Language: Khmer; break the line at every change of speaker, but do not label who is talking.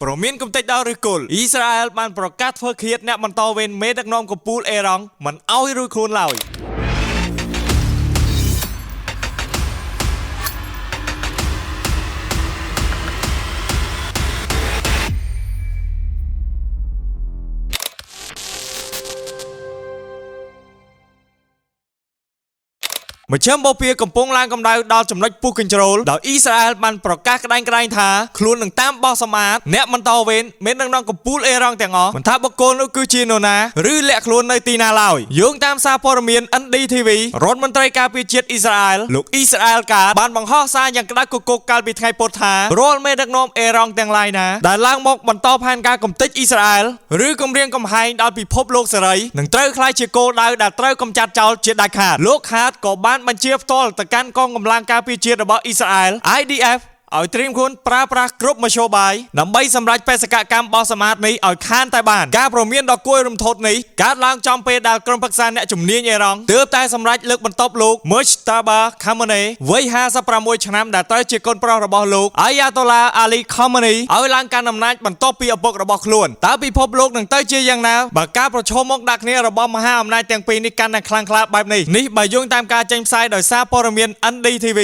ប្រមានកំតិចដល់ឬគល់អ៊ីស្រាអែលបានប្រកាសធ្វើឃាតអ្នកបន្តវេនមេដឹកនាំកំពូលអេរ៉ង់មិនឲ្យរួចខ្លួនឡើយមជ្ឈមបូព៌ាកំពុងឡើងកម្ដៅដល់ចំណុចពុះកញ្ជ្រោលដោយអ៊ីស្រាអែលបានប្រកាសក្តែងក្តែងថាខ្លួននឹងតាមបោះសម្អាតអ្នកបន្តវេនមានដឹកនាំកំពូលអេរ៉ង់ទាំងអស់មិនថាបុគ្គលនោះគឺជានរណាឬលាក់ខ្លួននៅទីណាឡើយយោងតាមសារព័ត៌មាន NDTV រដ្ឋមន្ត្រីការពារជាតិអ៊ីស្រាអែលលោកអ៊ីស្រាអែលកាបានបង្ហោះសារយ៉ាងក្តៅគគុកកាលពីថ្ងៃពុធថារាល់មេដឹកនាំអេរ៉ង់ទាំងឡាយណាដែលឡើងមកបន្តផែនការកំទេចអ៊ីស្រាអែលឬគម្រាមកំហែងដល់ពិភពលោកសេរីនឹងត្រូវក្លាយជាគោលដៅដែលត្រូវកម្ចាត់ចោលជាដាច់ខាតលោកខាតក៏បានបញ្ជាផ្ទាល់ទៅកាន់កងកម្លាំងការពារជាតិរបស់អ៊ីស្រាអែល IDF ឲ្យត្រៀមខ្លួនប្រើប្រាស់គ្រប់មធ្យោបាយដើម្បីសម្រេចបេសកកម្មបោះសម្អាតនេះឲ្យខានតែបានការព្រមានដ៏គួររំភើបនេះកើតឡើងចំពេលដែលក្រុមប្រឹក្សាអ្នកជំនាញអេរ៉ង់ទើបតែសម្រេចលើកបន្ទប់លោក Mojtaba Khamenei វ័យ56ឆ្នាំដែលត្រូវជាកូនប្រុសរបស់លោក Ayatollah Ali Khamenei ឲ្យឡើងកាន់អំណាចបន្ទាប់ពីឪពុករបស់ខ្លួនតើពិភពលោកនឹងទៅជាយ៉ាងណាបើការប្រឈមមុខដាក់គ្នារបស់មហាអំណាចទាំងពីរនេះកាន់តែខ្លាំងក្លាបែបនេះបើយោងតាមការចេញផ្សាយដោយសារព័ត៌មាន NDTV